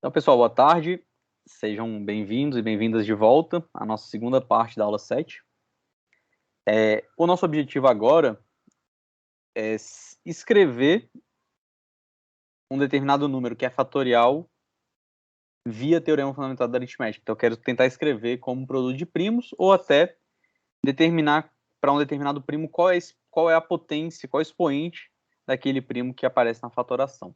Então, pessoal, boa tarde. Sejam bem-vindos e bem-vindas de volta à nossa segunda parte da aula 7. O nosso objetivo agora é escrever um determinado número que é fatorial via teorema fundamental da aritmética. Então, eu quero tentar escrever como um produto de primos ou até determinar para um determinado primo qual é a potência, qual é o expoente daquele primo que aparece na fatoração.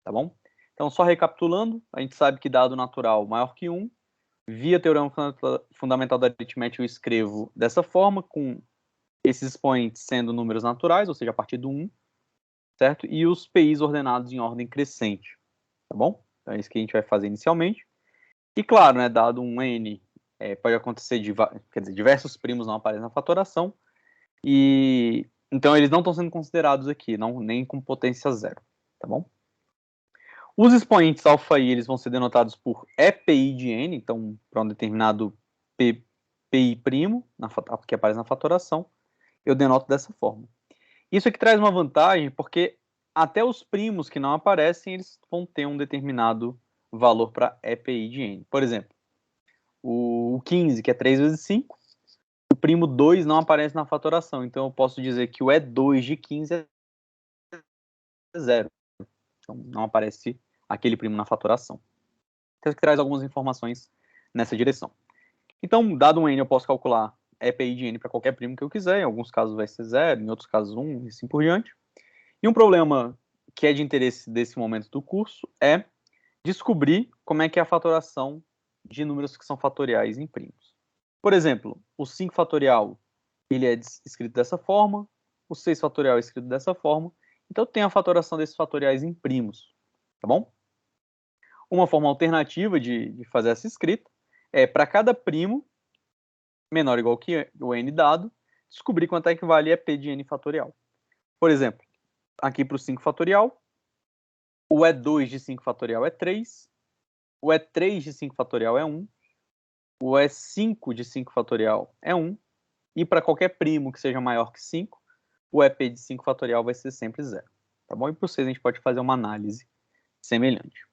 Tá bom? Então, só recapitulando, a gente sabe que dado natural maior que 1, via teorema fundamental da aritmética, eu escrevo dessa forma, com esses expoentes sendo números naturais, ou seja, a partir do 1, certo? E os PIs ordenados em ordem crescente, tá bom? Então é isso que a gente vai fazer inicialmente. E claro, né, dado um N, pode acontecer, diversos primos não aparecem na fatoração, e então eles não estão sendo considerados aqui, nem com potência zero, tá bom? Os expoentes alfa i, eles vão ser denotados por EPI de n, então, para um determinado PI', que aparece na fatoração, eu denoto dessa forma. Isso aqui traz uma vantagem, porque até os primos que não aparecem, eles vão ter um determinado valor para EPI de n. Por exemplo, o 15, que é 3 vezes 5, o primo 2 não aparece na fatoração, então eu posso dizer que o E2 de 15 é 0. Então, não aparece aquele primo na fatoração. Então, que traz algumas informações nessa direção. Então, dado um n, eu posso calcular EPI de n para qualquer primo que eu quiser. Em alguns casos vai ser 0, em outros casos 1, e assim por diante. E um problema que é de interesse desse momento do curso é descobrir como é que é a fatoração de números que são fatoriais em primos. Por exemplo, o 5 fatorial, ele é escrito dessa forma, o 6 fatorial é escrito dessa forma, então tem a fatoração desses fatoriais em primos, tá bom? Uma forma alternativa de fazer essa escrita é, para cada primo menor ou igual que o n dado, descobrir quanto é que vale EP de n fatorial. Por exemplo, aqui para o 5 fatorial, o E2 de 5 fatorial é 3, o E3 de 5 fatorial é 1, o E5 de 5 fatorial é 1, e para qualquer primo que seja maior que 5, o EP de 5 fatorial vai ser sempre 0. Tá bom? E para o 6 a gente pode fazer uma análise semelhante.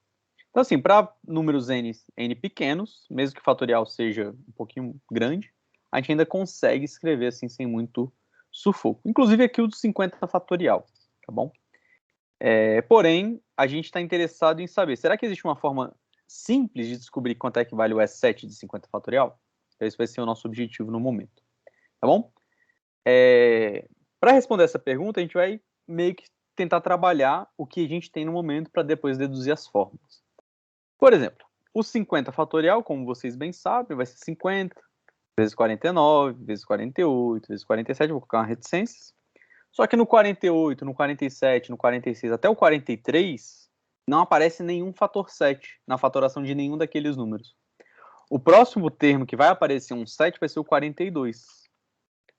Então, assim, para números n pequenos, mesmo que o fatorial seja um pouquinho grande, a gente ainda consegue escrever assim sem muito sufoco. Inclusive aqui o do 50 fatorial, tá bom? Porém, a gente está interessado em saber, será que existe uma forma simples de descobrir quanto é que vale o S7 de 50 fatorial? Então, esse vai ser o nosso objetivo no momento, tá bom? Para responder essa pergunta, a gente vai meio que tentar trabalhar o que a gente tem no momento para depois deduzir as fórmulas. Por exemplo, o 50 fatorial, como vocês bem sabem, vai ser 50 vezes 49, vezes 48, vezes 47, vou colocar uma reticências. Só que no 48, no 47, no 46, até o 43, não aparece nenhum fator 7 na fatoração de nenhum daqueles números. O próximo termo que vai aparecer um 7 vai ser o 42.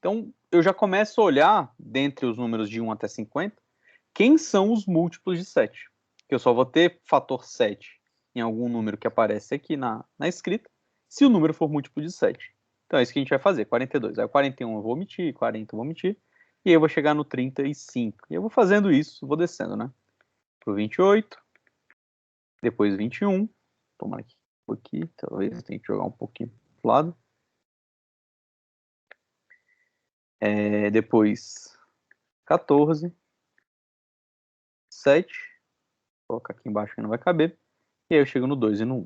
Então, eu já começo a olhar, dentre os números de 1 até 50, quem são os múltiplos de 7. Que eu só vou ter fator 7 em algum número que aparece aqui na escrita, se o número for múltiplo de 7. Então é isso que a gente vai fazer, 42. Aí o 41 eu vou omitir, 40 eu vou omitir, e aí eu vou chegar no 35. E eu vou fazendo isso, vou descendo, né? Pro 28, depois 21, tomar aqui, talvez eu tenha que jogar um pouquinho pro lado. Depois 14, 7, vou colocar aqui embaixo que não vai caber, e aí eu chego no 2 e no 1,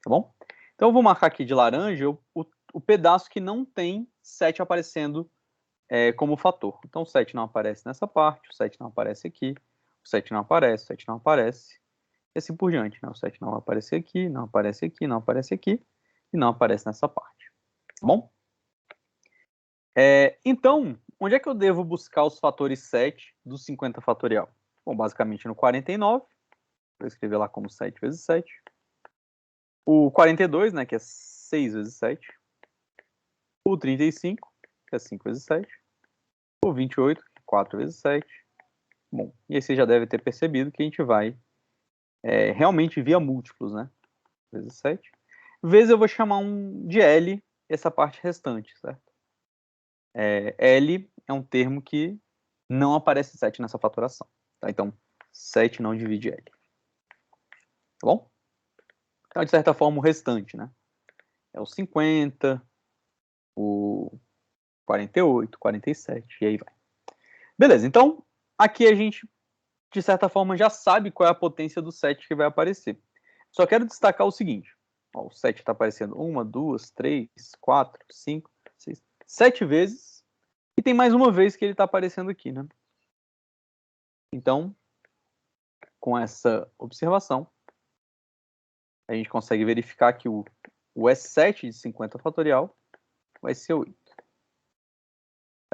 tá bom? Então eu vou marcar aqui de laranja o pedaço que não tem 7 aparecendo como fator. Então o 7 não aparece nessa parte, o 7 não aparece aqui, o 7 não aparece, o 7 não aparece, e assim por diante, né? O 7 não vai aparecer aqui, não aparece aqui, não aparece aqui, e não aparece nessa parte, tá bom? Então, onde é que eu devo buscar os fatores 7 do 50 fatorial? Bom, basicamente no 49, vou escrever lá como 7 vezes 7. O 42, né, que é 6 vezes 7. O 35, que é 5 vezes 7. O 28, que é 4 vezes 7. Bom, e aí você já deve ter percebido que a gente vai realmente via múltiplos, né? Vezes 7. Vezes eu vou chamar de L essa parte restante, certo? L é um termo que não aparece 7 nessa fatoração. Tá? Então, 7 não divide L. Tá bom? Então, de certa forma, o restante, né? É o 50, o 48, 47, e aí vai. Beleza, então, aqui a gente, de certa forma, já sabe qual é a potência do 7 que vai aparecer. Só quero destacar o seguinte. Ó, o 7 está aparecendo 1, 2, 3, 4, 5, 6, 7 vezes. E tem mais uma vez que ele está aparecendo aqui, né? Então, com essa observação, a gente consegue verificar que o E7 de 50 fatorial vai ser 8.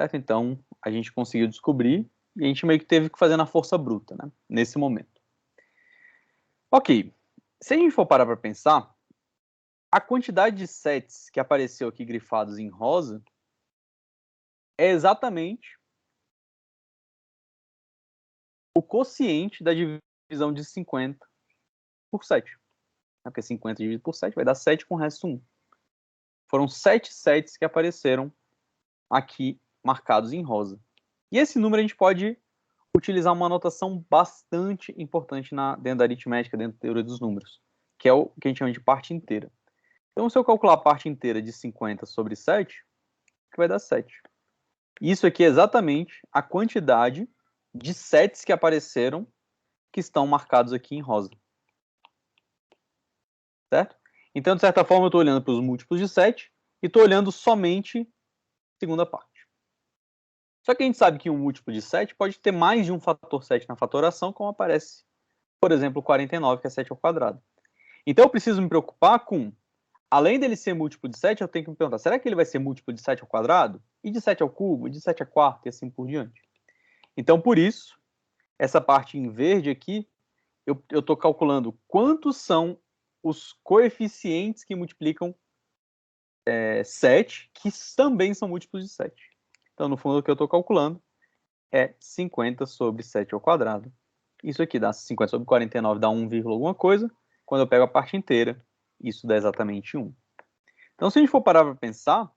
Certo? Então, a gente conseguiu descobrir e a gente meio que teve que fazer na força bruta, né? Nesse momento. Ok. Se a gente for parar para pensar, a quantidade de sets que apareceu aqui grifados em rosa é exatamente o quociente da divisão de 50 por 7. Porque 50 dividido por 7 vai dar 7 com o resto 1. Foram 7 sets que apareceram aqui marcados em rosa. E esse número a gente pode utilizar uma anotação bastante importante dentro da aritmética, dentro da teoria dos números, que é o que a gente chama de parte inteira. Então, se eu calcular a parte inteira de 50 sobre 7, vai dar 7. Isso aqui é exatamente a quantidade de sets que apareceram que estão marcados aqui em rosa. Certo? Então, de certa forma, eu estou olhando para os múltiplos de 7 e estou olhando somente a segunda parte. Só que a gente sabe que um múltiplo de 7 pode ter mais de um fator 7 na fatoração, como aparece, por exemplo, 49, que é 7 ao quadrado. Então, eu preciso me preocupar com, além dele ser múltiplo de 7, eu tenho que me perguntar, será que ele vai ser múltiplo de 7 ao quadrado? E de 7 ao cubo? E de 7 a quarto? E assim por diante. Então, por isso, essa parte em verde aqui, eu estou calculando quantos são os coeficientes que multiplicam 7, que também são múltiplos de 7. Então, no fundo, o que eu estou calculando é 50 sobre 7 ao quadrado. Isso aqui dá 50 sobre 49, dá 1, alguma coisa. Quando eu pego a parte inteira, isso dá exatamente 1. Então, se a gente for parar para pensar,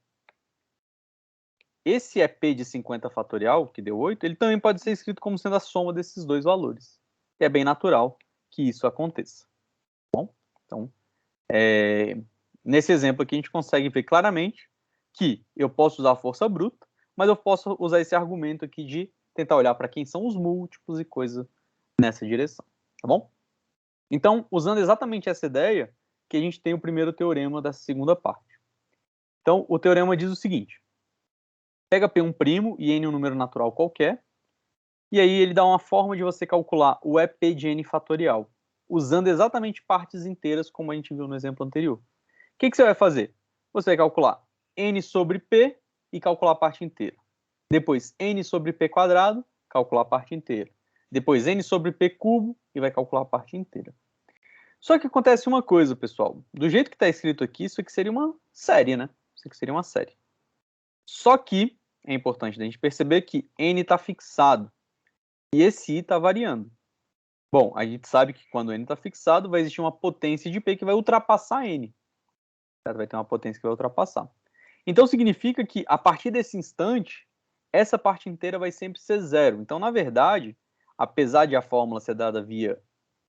esse EP de 50 fatorial, que deu 8, ele também pode ser escrito como sendo a soma desses dois valores. E é bem natural que isso aconteça. Bom, então, nesse exemplo aqui, a gente consegue ver claramente que eu posso usar a força bruta, mas eu posso usar esse argumento aqui de tentar olhar para quem são os múltiplos e coisa nessa direção, tá bom? Então, usando exatamente essa ideia, que a gente tem o primeiro teorema da segunda parte. Então, o teorema diz o seguinte: pega P1' e N um número natural qualquer, e aí ele dá uma forma de você calcular o EP de N fatorial, usando exatamente partes inteiras, como a gente viu no exemplo anterior. O que você vai fazer? Você vai calcular N sobre P e calcular a parte inteira. Depois, N sobre P quadrado, calcular a parte inteira. Depois, N sobre P cubo e vai calcular a parte inteira. Só que acontece uma coisa, pessoal. Do jeito que está escrito aqui, isso aqui seria uma série, né? Isso aqui seria uma série. Só que é importante a gente perceber que N está fixado e esse I está variando. Bom, a gente sabe que quando N está fixado, vai existir uma potência de P que vai ultrapassar N. Vai ter uma potência que vai ultrapassar. Então, significa que, a partir desse instante, essa parte inteira vai sempre ser zero. Então, na verdade, apesar de a fórmula ser dada via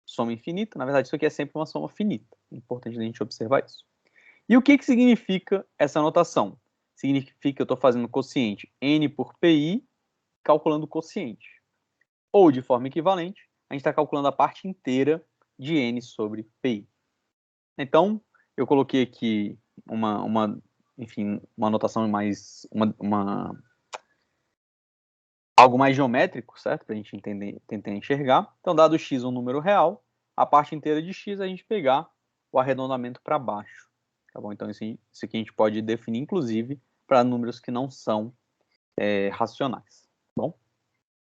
soma infinita, na verdade, isso aqui é sempre uma soma finita. É importante a gente observar isso. E o que significa essa notação? Significa que eu estou fazendo quociente N por PI, calculando o quociente. Ou, de forma equivalente, a gente está calculando a parte inteira de N sobre PI. Então, eu coloquei aqui enfim, uma notação mais, algo mais geométrico, certo? Para a gente tentar enxergar. Então, dado x um número real, a parte inteira de x a gente pegar o arredondamento para baixo. Tá bom? Então, isso aqui a gente pode definir, inclusive, para números que não são racionais. Tá bom?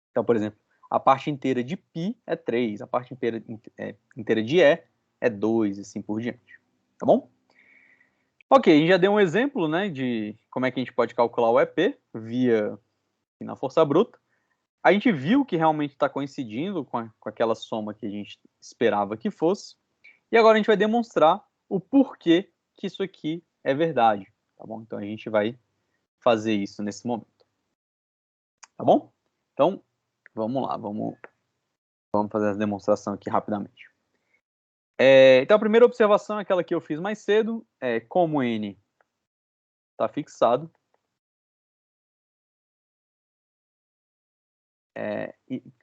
Então, por exemplo, a parte inteira de π é 3, a parte inteira de e é 2, e assim por diante. Tá bom? Ok, a gente já deu um exemplo, né, de como é que a gente pode calcular o EP via na força bruta. A gente viu que realmente está coincidindo com aquela soma que a gente esperava que fosse. E agora a gente vai demonstrar o porquê que isso aqui é verdade. Tá bom? Então a gente vai fazer isso nesse momento. Tá bom? Então, vamos lá, vamos fazer essa demonstração aqui rapidamente. Então, a primeira observação é aquela que eu fiz mais cedo, como n está fixado,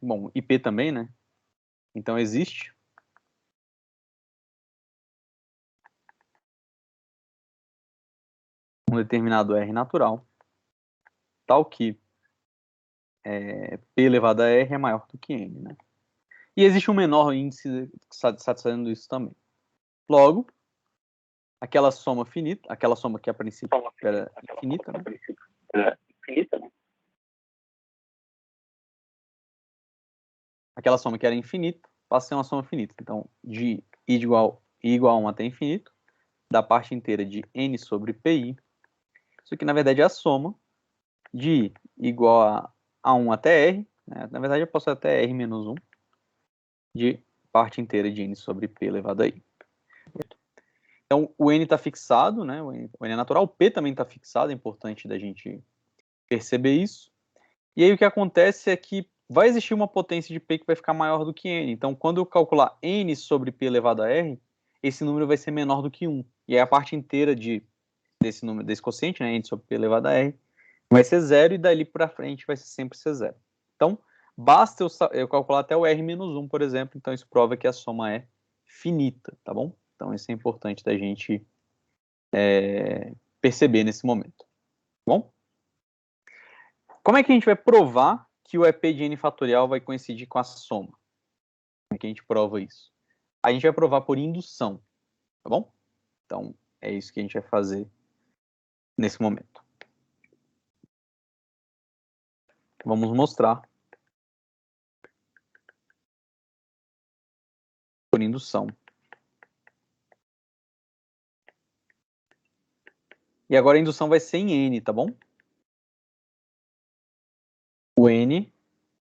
bom, e p também, né? Então, existe um determinado R natural, tal que P elevado a R é maior do que N, né? E existe um menor índice satisfazendo isso também. Logo, aquela soma finita, aquela soma que a princípio era infinita, né? Aquela soma que era infinita passa a ser uma soma finita. Então, de I igual a 1 até infinito, da parte inteira de N sobre PI. Isso aqui, na verdade, é a soma de I igual a 1 até R. Né? Na verdade, eu posso até R menos 1 de parte inteira de N sobre P elevado a I. Então, o N está fixado, né? O N é natural. O P também está fixado. É importante da gente perceber isso. E aí, o que acontece é que vai existir uma potência de P que vai ficar maior do que N. Então, quando eu calcular N sobre P elevado a R, esse número vai ser menor do que 1. E aí, a parte inteira desse número, desse quociente, né, N sobre P elevado a R, vai ser 0 e dali para frente vai ser sempre ser 0. Então, basta eu calcular até o R menos 1, por exemplo. Então, isso prova que a soma é finita, tá bom? Então, isso é importante da gente perceber nesse momento. Tá bom? Como é que a gente vai provar que o EP de N fatorial vai coincidir com a soma? Como é que a gente prova isso? A gente vai provar por indução, tá bom? Então, é isso que a gente vai fazer nesse momento. Vamos mostrar por indução. E agora a indução vai ser em N, tá bom? O N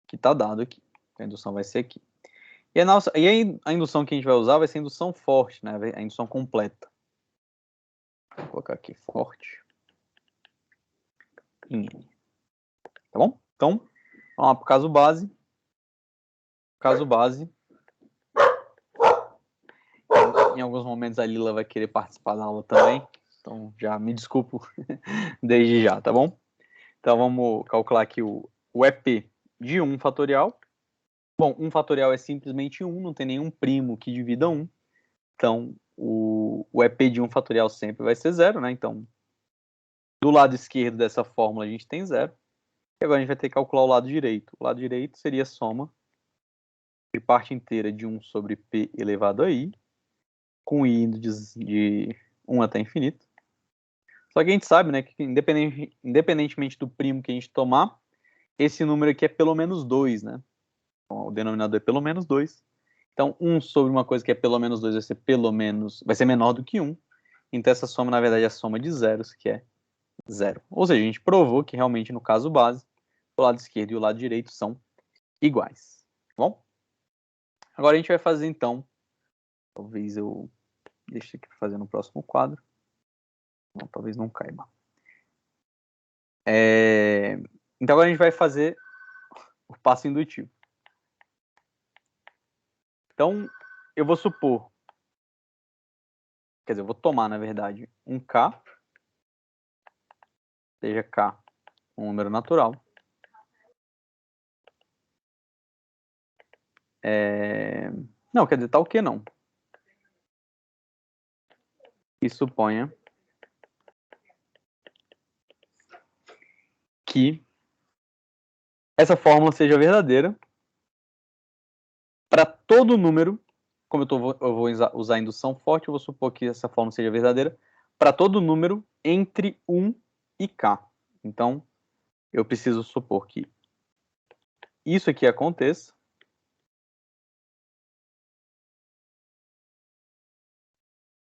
que está dado aqui. A indução vai ser aqui. E a indução que a gente vai usar vai ser a indução forte, né? A indução completa. Vou colocar aqui forte em N. Tá bom? Então, vamos lá para o caso base. Caso base. Em alguns momentos a Lila vai querer participar da aula também. Então, já me desculpo desde já, tá bom? Então, vamos calcular aqui o EP de 1 fatorial. Bom, 1 fatorial é simplesmente 1, não tem nenhum primo que divida 1. Então, o EP de 1 fatorial sempre vai ser 0, né? Então, do lado esquerdo dessa fórmula a gente tem 0. E agora a gente vai ter que calcular o lado direito. O lado direito seria a soma de parte inteira de 1 sobre P elevado a I, com I indo de 1 até infinito. Só que a gente sabe, né, que independentemente do primo que a gente tomar, esse número aqui é pelo menos 2, né? Então, o denominador é pelo menos 2. Então, 1 sobre uma coisa que é pelo menos 2 vai ser menor do que 1. Então, essa soma, na verdade, é a soma de zeros, que é 0. Ou seja, a gente provou que realmente, no caso base, o lado esquerdo e o lado direito são iguais. Bom? Agora a gente vai fazer, então, talvez eu deixe aqui para fazer no próximo quadro. Não, talvez não caiba. Então, agora a gente vai fazer o passo indutivo. Então, eu vou supor, quer dizer, eu vou tomar, na verdade, um K, seja K um número natural. Não, quer dizer, tal que não. E suponha que essa fórmula seja verdadeira para todo número, como eu vou usar a indução forte, eu vou supor que essa fórmula seja verdadeira para todo número entre 1 e K. Então, eu preciso supor que isso aqui aconteça.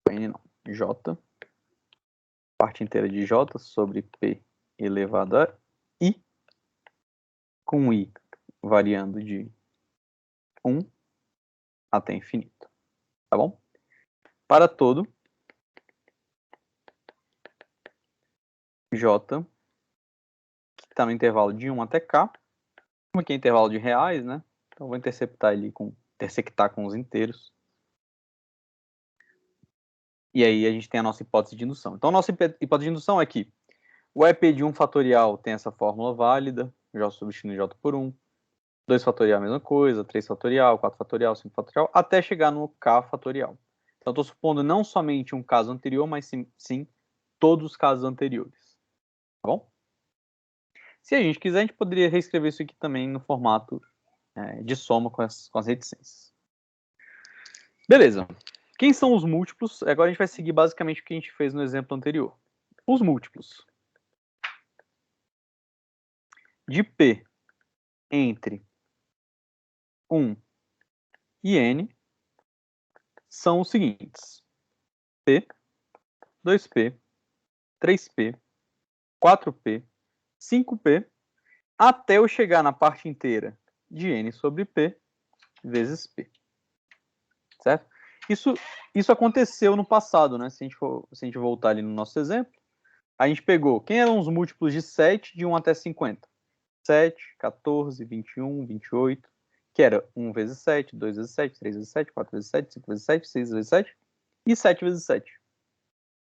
N não, J, parte inteira de J sobre P elevado a I, com I variando de 1 até infinito. Tá bom? Para todo J, que está no intervalo de 1 até K, como aqui é intervalo de reais, né? Então, vou intersectar com os inteiros. E aí a gente tem a nossa hipótese de indução. Então, a nossa hipótese de indução é que o EP de 1 fatorial tem essa fórmula válida, J substituindo J por 1. 2 fatorial a mesma coisa, 3 fatorial, 4 fatorial, 5 fatorial, até chegar no K fatorial. Então, estou supondo não somente um caso anterior, mas sim todos os casos anteriores. Tá bom? Se a gente quiser, a gente poderia reescrever isso aqui também no formato de soma com as reticências. Beleza. Quem são os múltiplos? Agora a gente vai seguir basicamente o que a gente fez no exemplo anterior. Os múltiplos de P entre 1 e N são os seguintes: P, 2P, 3P, 4P, 5P, até eu chegar na parte inteira de N sobre P vezes P. Certo? Isso aconteceu no passado, né? Se a gente voltar ali no nosso exemplo, a gente pegou quem eram os múltiplos de 7 de 1 até 50? 7, 14, 21, 28, que era 1 vezes 7, 2 vezes 7, 3 vezes 7, 4 vezes 7, 5 vezes 7, 6 vezes 7 e 7 vezes 7.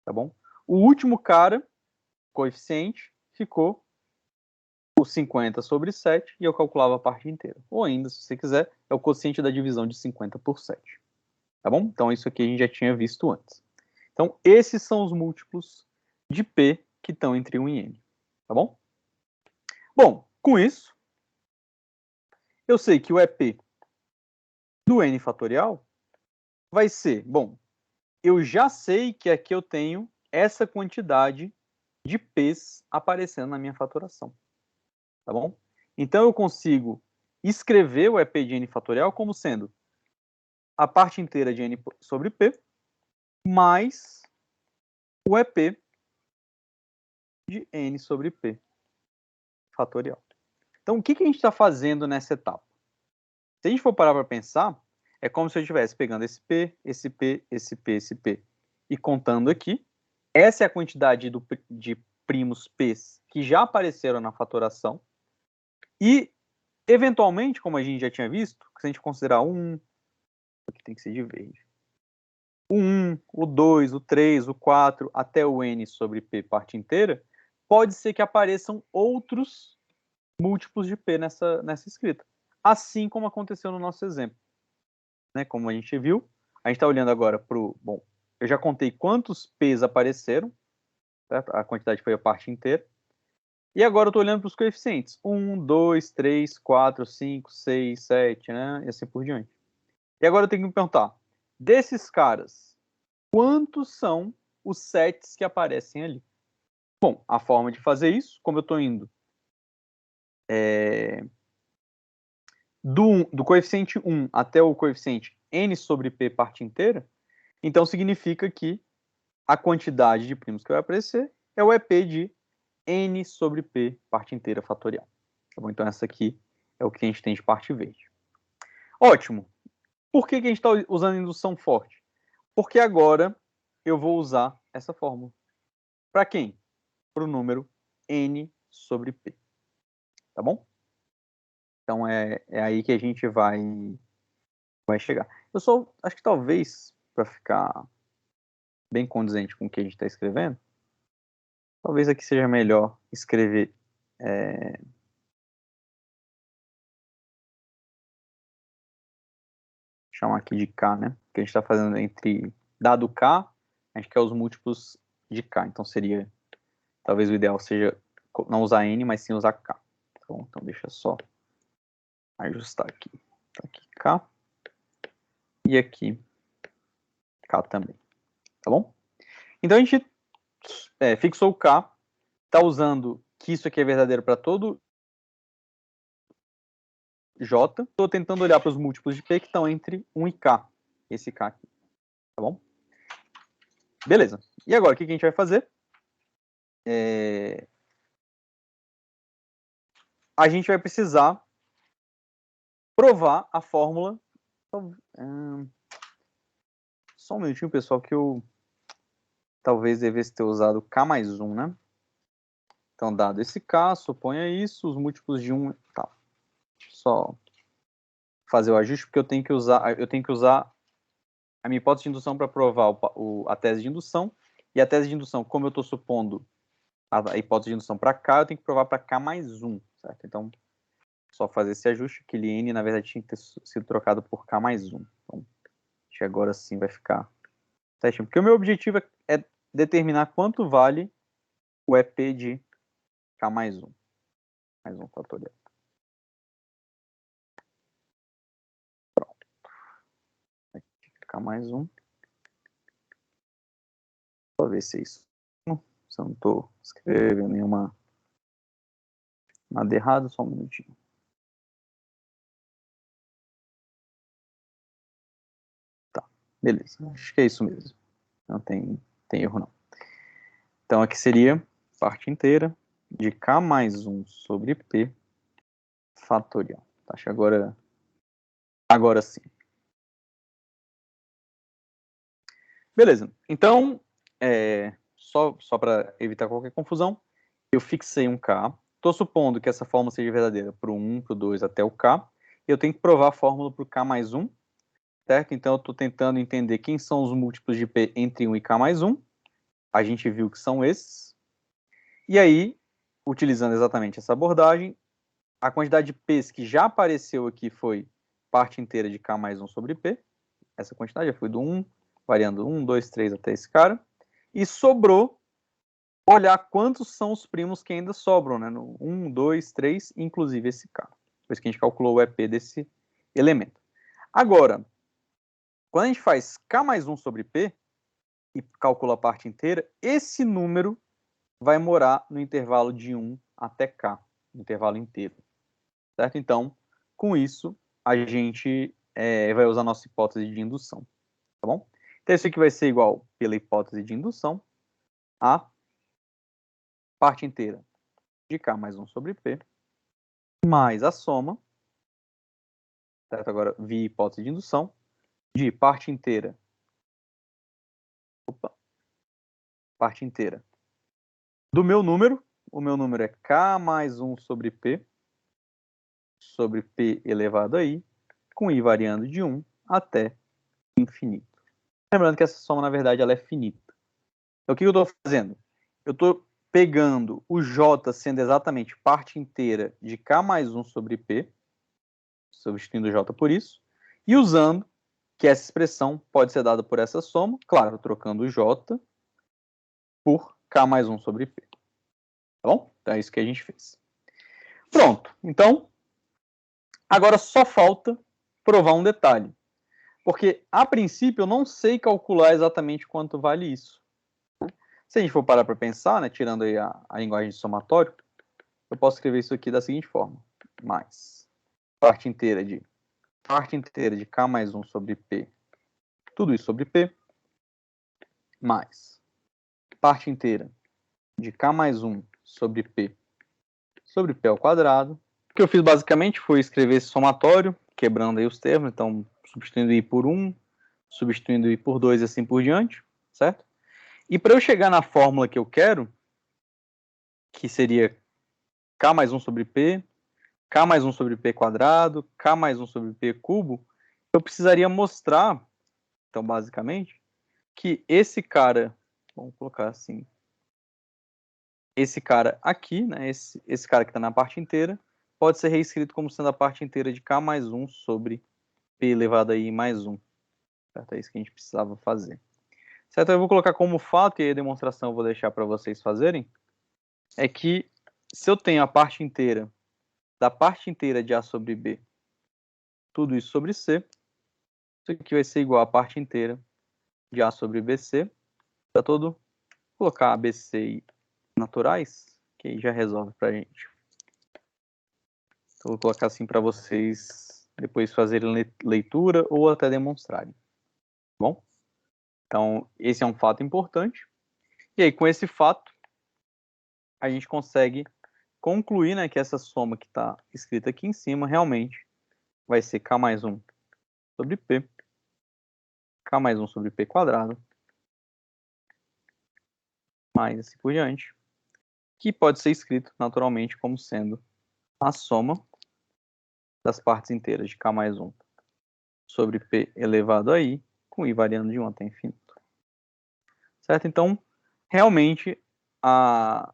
Tá bom? O último cara, coeficiente, ficou o 50 sobre 7 e eu calculava a parte inteira. Ou ainda, se você quiser, é o quociente da divisão de 50 por 7. Tá bom? Então, isso aqui a gente já tinha visto antes. Então, esses são os múltiplos de P que estão entre 1 e N. Tá bom? Bom, com isso, eu sei que o EP do N fatorial vai ser, bom, eu já sei que aqui eu tenho essa quantidade de P's aparecendo na minha fatoração. Tá bom? Então, eu consigo escrever o EP de N fatorial como sendo a parte inteira de N sobre P mais o EP de N sobre P fatorial. Então, o que a gente está fazendo nessa etapa? Se a gente for parar para pensar, é como se eu estivesse pegando esse P, esse P, esse P, esse P e contando aqui. Essa é a quantidade de primos P's que já apareceram na fatoração. E, eventualmente, como a gente já tinha visto, se a gente considerar aqui tem que ser de verde, o 1, o 2, o 3, o 4, até o N sobre P parte inteira, pode ser que apareçam outros múltiplos de P nessa escrita. Assim como aconteceu no nosso exemplo. Né? Como a gente viu, a gente está olhando agora para o... Bom, eu já contei quantos P's apareceram, certo? A quantidade foi a parte inteira. E agora eu estou olhando para os coeficientes. 1, 2, 3, 4, 5, 6, 7, né? E assim por diante. E agora eu tenho que me perguntar, desses caras, quantos são os sets que aparecem ali? Bom, a forma de fazer isso, como eu estou indo do coeficiente 1 até o coeficiente n sobre p parte inteira, então significa que a quantidade de primos que vai aparecer é o EP de n sobre p parte inteira fatorial. Tá bom? Então essa aqui é o que a gente tem de parte verde. Ótimo. Por que a gente está usando indução forte? Porque agora eu vou usar essa fórmula. Para quem? Para o número n sobre p. Tá bom? Então é aí que a gente vai chegar. Eu só acho que talvez, para ficar bem condizente com o que a gente está escrevendo, talvez aqui seja melhor escrever chamar aqui de K, né? Que a gente está fazendo entre dado K, a gente quer os múltiplos de K. Então seria, talvez o ideal seja não usar N, mas sim usar K. Então deixa só ajustar aqui. Então, aqui K e aqui K também. Tá bom? Então a gente fixou o K, está usando que isso aqui é verdadeiro para todo J. Estou tentando olhar para os múltiplos de P que estão entre 1 e K. Esse K aqui. Tá bom? Beleza. E agora, o que a gente vai fazer? A gente vai precisar provar a fórmula. Só um minutinho, pessoal, que eu talvez devesse ter usado K mais 1, né? Então, dado esse K, suponha isso, os múltiplos de 1... Tá. Só fazer o ajuste, porque eu tenho que usar a minha hipótese de indução para provar a tese de indução, e a tese de indução, como eu estou supondo a hipótese de indução para K, eu tenho que provar para K mais 1, certo? Então, só fazer esse ajuste, aquele N, na verdade, tinha que ter sido trocado por K mais 1. Então, acho que agora sim vai ficar certinho. Porque o meu objetivo é determinar quanto vale o EP de K mais 1. Mais 1 fatorial. Pronto. Aqui, K mais 1. Vou ver se é isso. Se eu não estou escrevendo nada errado, só um minutinho. Tá, beleza. Acho que é isso mesmo. Não tem erro, não. Então, aqui seria parte inteira de K mais 1 sobre P fatorial. Tá, acho que agora sim. Beleza. Então, só para evitar qualquer confusão, eu fixei um K. Estou supondo que essa fórmula seja verdadeira para o 1, para o 2 até o K. Eu tenho que provar a fórmula para o K mais 1. Certo? Então, eu estou tentando entender quem são os múltiplos de P entre 1 e K mais 1. A gente viu que são esses. E aí, utilizando exatamente essa abordagem, a quantidade de P's que já apareceu aqui foi parte inteira de K mais 1 sobre P. Essa quantidade já foi do 1, variando 1, 2, 3 até esse cara. E sobrou olhar quantos são os primos que ainda sobram, né? No 1, 2, 3, inclusive esse cara. Depois que a gente calculou o EP desse elemento. Agora, quando a gente faz K mais 1 sobre P e calcula a parte inteira, esse número vai morar no intervalo de 1 até K, no intervalo inteiro. Certo? Então, com isso, a gente vai usar a nossa hipótese de indução. Tá bom? Então, isso aqui vai ser igual, pela hipótese de indução, a parte inteira de K mais 1 sobre P, mais a soma, certo? Agora, via hipótese de indução, de parte inteira do meu número. O meu número é K mais 1 sobre P elevado a I, com I variando de 1 até infinito. Lembrando que essa soma, na verdade, ela é finita. Então, o que eu estou fazendo? Eu estou pegando o J sendo exatamente parte inteira de K mais 1 sobre P, substituindo o J por isso, e usando que essa expressão pode ser dada por essa soma, claro, trocando o J por K mais 1 sobre P. Tá bom? Então é isso que a gente fez. Pronto. Então, agora só falta provar um detalhe. Porque, a princípio, eu não sei calcular exatamente quanto vale isso. Se a gente for parar para pensar, né, tirando aí a linguagem de somatório, eu posso escrever isso aqui da seguinte forma. Mais parte inteira de K mais 1 sobre P, tudo isso sobre P, mais parte inteira de K mais 1 sobre P ao quadrado. O que eu fiz basicamente foi escrever esse somatório, quebrando aí os termos, então substituindo I por 1, substituindo I por 2 e assim por diante, certo? E para eu chegar na fórmula que eu quero, que seria K mais 1 sobre P, K mais 1 sobre P quadrado, K mais 1 sobre P cubo, eu precisaria mostrar, então basicamente, que esse cara, vamos colocar assim, esse cara aqui, né, esse cara que está na parte inteira, pode ser reescrito como sendo a parte inteira de K mais 1 sobre P elevado a I mais 1. Certo? É isso que a gente precisava fazer. Certo? Eu vou colocar como fato, e a demonstração eu vou deixar para vocês fazerem, é que se eu tenho a parte inteira da parte inteira de A sobre B, tudo isso sobre C, isso aqui vai ser igual a parte inteira de A sobre BC, para todo, colocar ABC naturais, que aí já resolve para a gente. Então, vou colocar assim para vocês depois fazerem leitura ou até demonstrarem. Bom? Então, esse é um fato importante. E aí, com esse fato, a gente consegue concluir, né, que essa soma que está escrita aqui em cima realmente vai ser K mais 1 sobre P, K mais 1 sobre P quadrado, mais assim por diante, que pode ser escrito naturalmente como sendo a soma das partes inteiras de K mais 1 sobre P elevado a I com i variando de 1 até infinito. Certo? Então, realmente,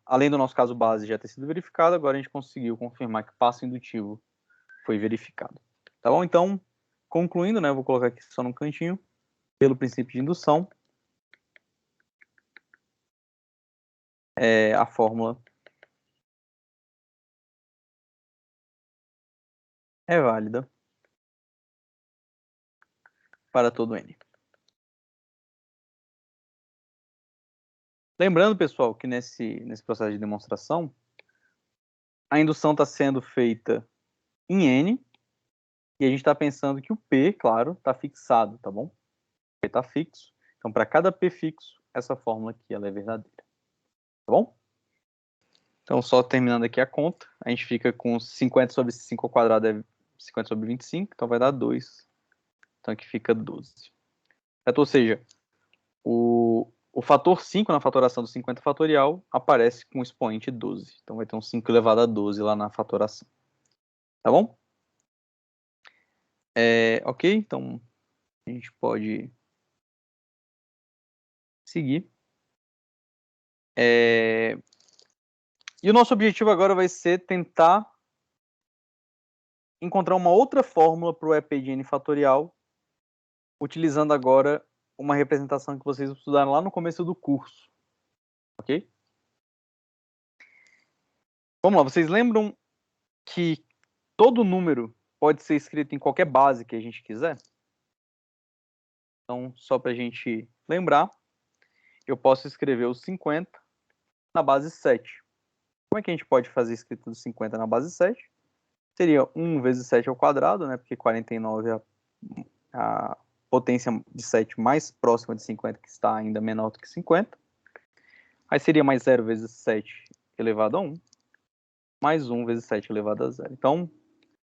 além do nosso caso base já ter sido verificado, agora a gente conseguiu confirmar que o passo indutivo foi verificado. Tá bom? Então, concluindo, né, eu vou colocar aqui só no cantinho, pelo princípio de indução, a fórmula é válida para todo n. Lembrando, pessoal, que nesse processo de demonstração, a indução está sendo feita em n, e a gente está pensando que o P, claro, está fixado, tá bom? O P está fixo. Então, para cada P fixo, essa fórmula aqui ela é verdadeira. Tá bom? Então, só terminando aqui a conta, a gente fica com 50 sobre 5 ao quadrado é 50 sobre 25, então vai dar 2. Então, aqui fica 12. Certo? Ou seja, o fator 5 na fatoração do 50 fatorial aparece com o expoente 12. Então, vai ter um 5 elevado a 12 lá na fatoração. Tá bom? Ok, então a gente pode seguir. E o nosso objetivo agora vai ser tentar encontrar uma outra fórmula para o EP de n fatorial, utilizando agora uma representação que vocês estudaram lá no começo do curso. Ok? Vamos lá, vocês lembram que todo número pode ser escrito em qualquer base que a gente quiser? Então, só para a gente lembrar, eu posso escrever o 50 na base 7. Como é que a gente pode fazer a escrita do 50 na base 7? Seria 1 vezes 7 ao quadrado, né? Porque 49 é a potência de 7 mais próxima de 50, que está ainda menor do que 50. Aí seria mais 0 vezes 7 elevado a 1, mais 1 vezes 7 elevado a 0. Então,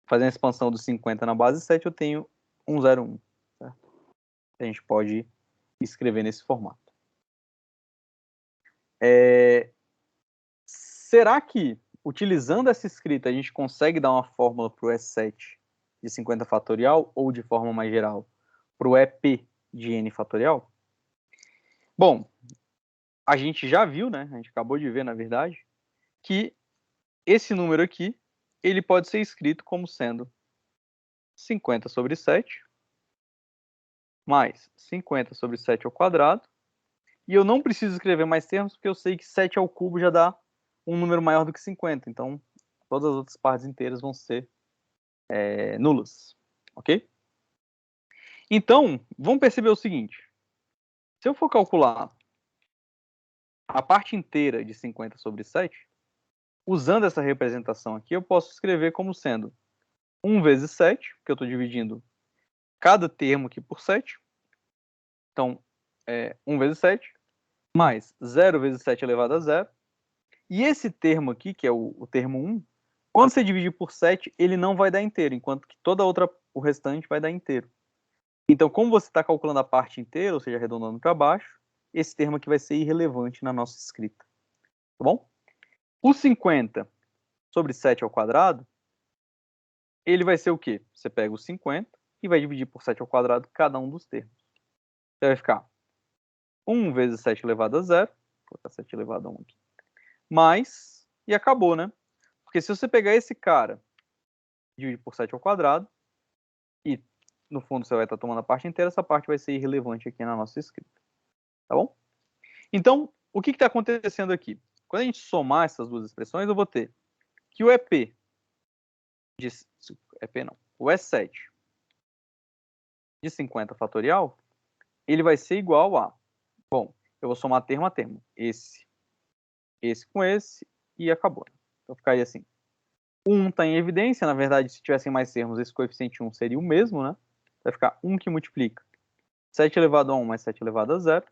fazendo a expansão do 50 na base 7, eu tenho 101. Certo? A gente pode escrever nesse formato. Será que, utilizando essa escrita, a gente consegue dar uma fórmula para o E7 de 50 fatorial ou, de forma mais geral, para o EP de n fatorial? Bom, a gente já viu, né? A gente acabou de ver, na verdade, que esse número aqui, ele pode ser escrito como sendo 50 sobre 7 mais 50 sobre 7 ao quadrado. E eu não preciso escrever mais termos, porque eu sei que 7 ao cubo já dá um número maior do que 50. Então, todas as outras partes inteiras vão ser nulas. Ok? Então, vamos perceber o seguinte. Se eu for calcular a parte inteira de 50 sobre 7, usando essa representação aqui, eu posso escrever como sendo 1 vezes 7, porque eu estou dividindo cada termo aqui por 7. Então, 1 vezes 7, mais 0 vezes 7 elevado a 0. E esse termo aqui, que é o termo 1, quando você dividir por 7, ele não vai dar inteiro, enquanto que o restante vai dar inteiro. Então, como você está calculando a parte inteira, ou seja, arredondando para baixo, esse termo aqui vai ser irrelevante na nossa escrita. Tá bom? O 50 sobre 7 ao quadrado, ele vai ser o quê? Você pega o 50 e vai dividir por 7 ao quadrado cada um dos termos. Você vai ficar 1 vezes 7 elevado a 0, vou colocar 7 elevado a 1 aqui, mais, e acabou, né? Porque se você pegar esse cara, dividir por 7 ao quadrado, e no fundo você vai estar tomando a parte inteira, essa parte vai ser irrelevante aqui na nossa escrita. Tá bom? Então, o que está acontecendo aqui? Quando a gente somar essas duas expressões, eu vou ter que o EP, o E7 de 50 fatorial, ele vai ser igual a, bom, eu vou somar termo a termo, esse com esse, e acabou. Então ficaria assim. 1 está em evidência, na verdade, se tivessem mais termos, esse coeficiente 1 seria o mesmo, né? Vai ficar 1 que multiplica 7 elevado a 1 mais 7 elevado a 0,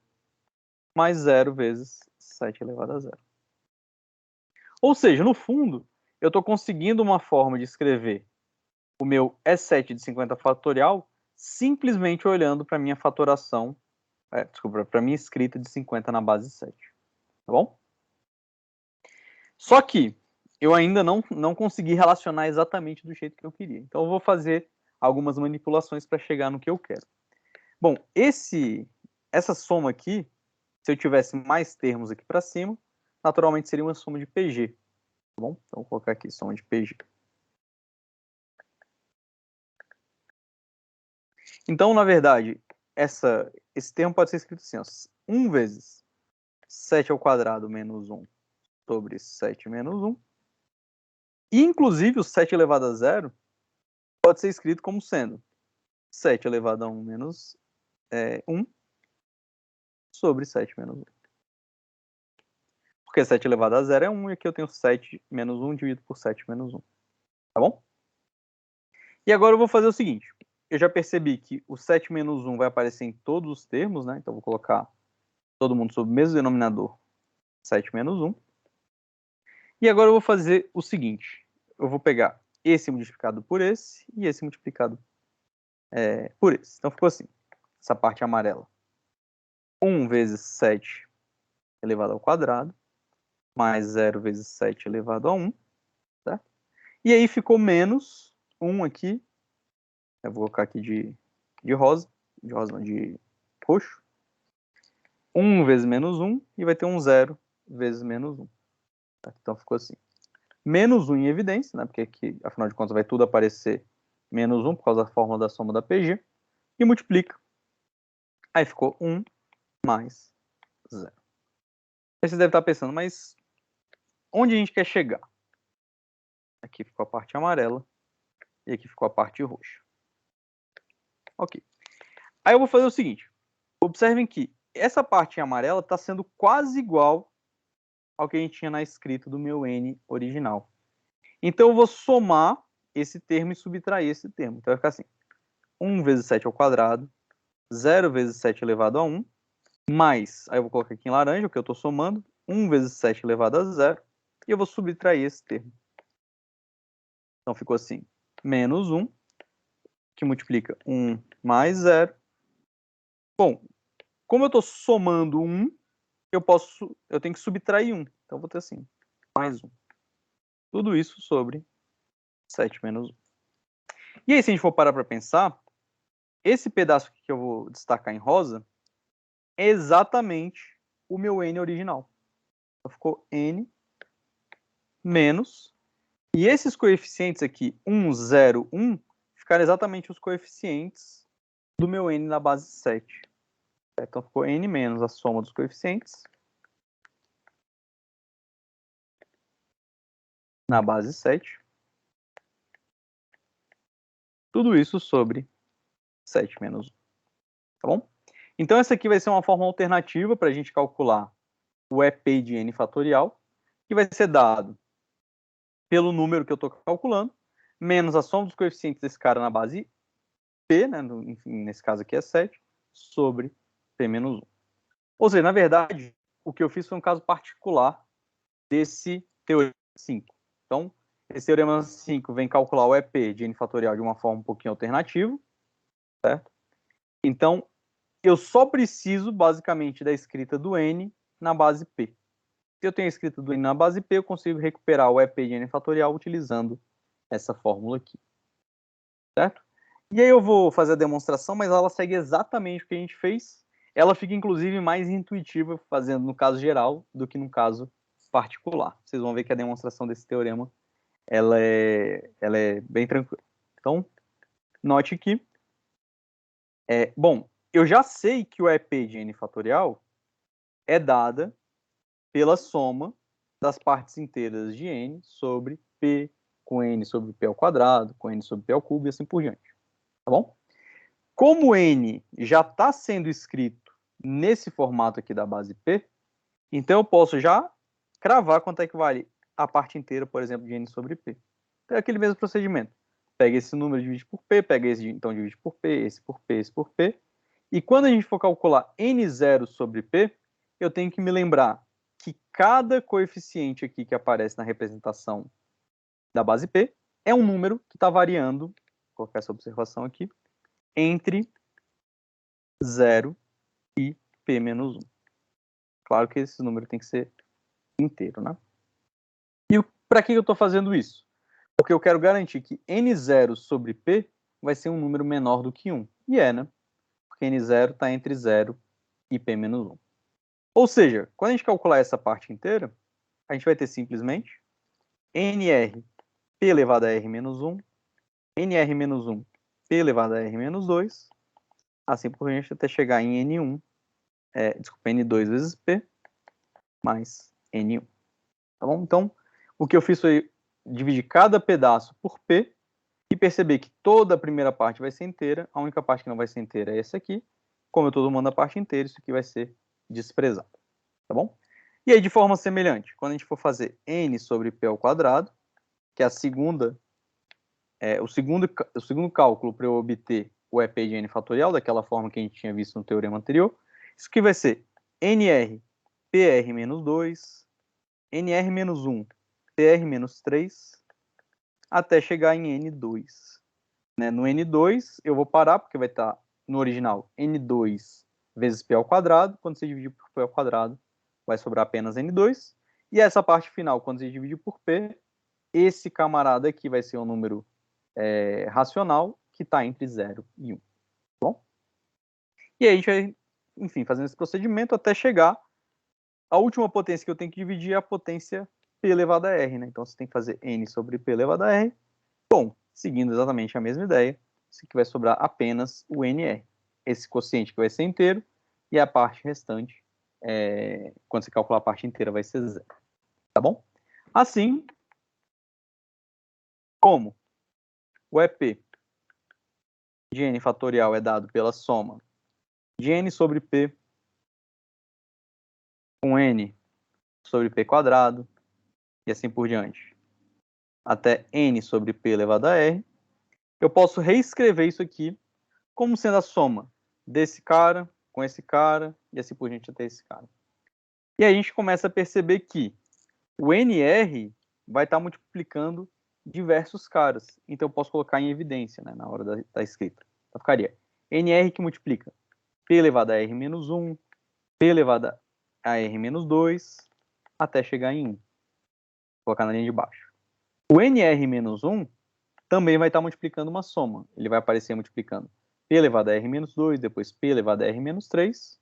mais 0 vezes 7 elevado a 0. Ou seja, no fundo, eu estou conseguindo uma forma de escrever o meu E7 de 50 fatorial simplesmente olhando para a minha fatoração, para a minha escrita de 50 na base 7. Tá bom? Só que eu ainda não consegui relacionar exatamente do jeito que eu queria. Então eu vou fazer algumas manipulações para chegar no que eu quero. Bom, essa soma aqui, se eu tivesse mais termos aqui para cima, naturalmente seria uma soma de PG. Tá bom? Então, vou colocar aqui soma de PG. Então, na verdade, esse termo pode ser escrito assim, ó, 1 vezes 7 ao quadrado menos 1 sobre 7 menos 1. E, inclusive, o 7 elevado a 0 pode ser escrito como sendo 7 elevado a 1 menos 1 sobre 7 menos 1. Porque 7 elevado a 0 é 1, e aqui eu tenho 7 menos 1 dividido por 7 menos 1. Tá bom? E agora eu vou fazer o seguinte. Eu já percebi que o 7 menos 1 vai aparecer em todos os termos, né? Então eu vou colocar todo mundo sob o mesmo denominador, 7 menos 1. E agora eu vou fazer o seguinte. Eu vou pegar esse multiplicado por esse e esse multiplicado por esse. Então ficou assim, essa parte amarela. 1 vezes 7 elevado ao quadrado, mais 0 vezes 7 elevado a 1. Tá? E aí ficou menos 1 aqui. Eu vou colocar aqui de rosa não, de roxo. 1 vezes menos 1, e vai ter um 0 vezes menos 1. Tá? Então ficou assim. Menos 1 em evidência, né? Porque aqui, afinal de contas, vai tudo aparecer menos 1 por causa da fórmula da soma da PG. E multiplica. Aí ficou 1 mais 0. Aí você deve estar pensando, mas onde a gente quer chegar? Aqui ficou a parte amarela e aqui ficou a parte roxa. Ok. Aí eu vou fazer o seguinte. Observem que essa parte amarela está sendo quase igual ao que a gente tinha na escrita do meu N original. Então eu vou somar esse termo e subtrair esse termo. Então vai ficar assim. 1 vezes 7 ao quadrado, 0 vezes 7 elevado a 1, mais, aí eu vou colocar aqui em laranja, o que eu estou somando, 1 vezes 7 elevado a 0, e eu vou subtrair esse termo. Então ficou assim, menos 1, que multiplica 1 mais 0. Bom, como eu estou somando 1, eu tenho que subtrair 1. Então eu vou ter assim, mais 1. Tudo isso sobre 7 menos 1. E aí, se a gente for parar para pensar, esse pedaço aqui que eu vou destacar em rosa é exatamente o meu N original. Então ficou N menos, e esses coeficientes aqui, 1, 0, 1, ficaram exatamente os coeficientes do meu N na base 7. Então ficou N menos a soma dos coeficientes na base 7. Tudo isso sobre 7 menos 1. Tá bom? Então essa aqui vai ser uma forma alternativa para a gente calcular o EP de N fatorial, que vai ser dado pelo número que eu estou calculando, menos a soma dos coeficientes desse cara na base P, né? Enfim, nesse caso aqui é 7, sobre P menos 1. Ou seja, na verdade, o que eu fiz foi um caso particular desse teorema 5. Então, esse teorema 5 vem calcular o EP de N fatorial de uma forma um pouquinho alternativa, certo? Então, eu só preciso, basicamente, da escrita do N na base P. Se eu tenho a escrita do N na base P, eu consigo recuperar o EP de N fatorial utilizando essa fórmula aqui, certo? E aí eu vou fazer a demonstração, mas ela segue exatamente o que a gente fez. Ela fica, inclusive, mais intuitiva fazendo no caso geral do que no caso particular. Vocês vão ver que a demonstração desse teorema ela é bem tranquila. Então, note que... bom, eu já sei que o EP de N fatorial é dada pela soma das partes inteiras de N sobre P, com N sobre P ao quadrado, com N sobre P ao cubo e assim por diante. Tá bom? Como N já está sendo escrito nesse formato aqui da base P, então eu posso já cravar quanto é que vale a parte inteira, por exemplo, de N sobre P. Então é aquele mesmo procedimento. Pega esse número, divide por P, pega esse, então divide por P, esse por P, esse por P. E quando a gente for calcular N0 sobre P, eu tenho que me lembrar que cada coeficiente aqui que aparece na representação da base P é um número que está variando, vou colocar essa observação aqui, entre 0 e P menos 1. Claro que esse número tem que ser inteiro, né? E para que eu estou fazendo isso? Porque eu quero garantir que N0 sobre P vai ser um número menor do que 1. E né? porque N0 está entre 0 e P menos 1. Ou seja, quando a gente calcular essa parte inteira, a gente vai ter simplesmente NR P elevado a R menos 1, NR menos 1, P elevado a R menos 2, assim por diante até chegar em N1, N2 vezes P, mais N1. Tá bom? Então, o que eu fiz foi dividir cada pedaço por P e perceber que toda a primeira parte vai ser inteira, a única parte que não vai ser inteira é essa aqui. Como eu estou tomando a parte inteira, isso aqui vai ser desprezado. Tá bom? E aí, de forma semelhante, quando a gente for fazer N sobre P ao quadrado, que é a segunda, o segundo cálculo para eu obter o EP de N fatorial, daquela forma que a gente tinha visto no teorema anterior, isso aqui vai ser NR PR menos 2, NR menos 1, PR menos 3, até chegar em N2. Né? No N2, eu vou parar, porque vai estar no original N2 vezes P ao quadrado. Quando você dividir por P ao quadrado, vai sobrar apenas N2. E essa parte final, quando você dividir por P, esse camarada aqui vai ser um número racional que está entre 0 e 1. Tá bom? E aí a gente vai, enfim, fazendo esse procedimento até chegar. A última potência que eu tenho que dividir é a potência P elevado a R. Né? Então você tem que fazer N sobre P elevado a R. Bom, seguindo exatamente a mesma ideia, isso aqui vai sobrar apenas o NR. Esse quociente que vai ser inteiro e a parte restante, quando você calcular a parte inteira, vai ser 0. Tá bom? Assim, como o EP de N fatorial é dado pela soma de N sobre P com N sobre P quadrado e assim por diante, até N sobre P elevado a R, eu posso reescrever isso aqui como sendo a soma desse cara com esse cara e assim por diante até esse cara. E aí a gente começa a perceber que o NR vai estar multiplicando diversos caras. Então eu posso colocar em evidência, né, na hora da escrita. Então ficaria NR que multiplica P elevado a R menos 1, P elevado a R menos 2, até chegar em 1. Vou colocar na linha de baixo. O NR menos 1 também vai estar multiplicando uma soma. Ele vai aparecer multiplicando P elevado a R menos 2, depois P elevado a R menos 3,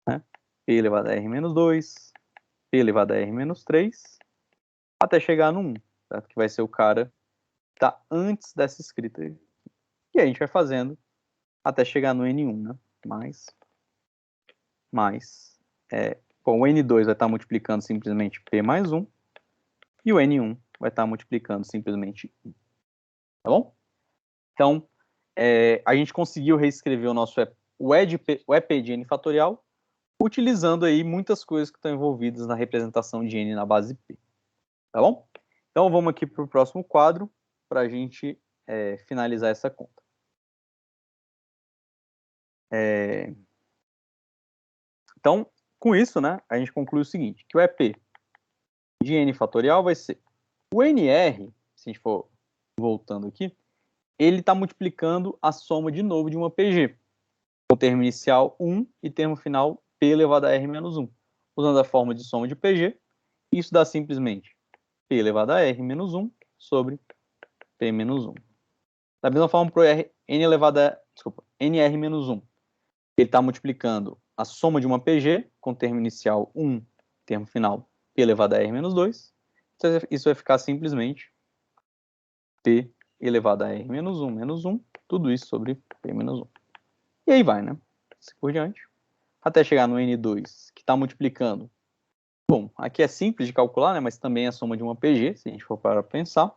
né? P elevado a R menos 2, P elevado a R menos 3, até chegar no 1, certo? Que vai ser o cara que está antes dessa escrita. E aí a gente vai fazendo até chegar no N1, né? Bom, o N2 vai estar multiplicando simplesmente P mais 1, e o N1 vai estar multiplicando simplesmente 1. Tá bom? Então, a gente conseguiu reescrever o EP de N fatorial utilizando aí muitas coisas que estão envolvidas na representação de N na base P. Tá bom? Então, vamos aqui para o próximo quadro para a gente finalizar essa conta. Então, com isso, né, a gente conclui o seguinte, que o EP de N fatorial vai ser o NR, se a gente for voltando aqui, ele está multiplicando a soma de novo de uma PG, com termo inicial 1 e termo final P elevado a R menos 1. Usando a forma de soma de PG, isso dá simplesmente P elevado a R menos 1 sobre P menos 1. Da mesma forma para o NR menos 1. Ele está multiplicando a soma de uma PG, com termo inicial 1, termo final P elevado a R menos 2. Então, isso vai ficar simplesmente P elevado a R menos 1, menos 1, tudo isso sobre P menos 1. E aí vai, né? Assim por diante. Até chegar no N2, que está multiplicando. Bom, aqui é simples de calcular, né? Mas também é a soma de uma PG, se a gente for para pensar.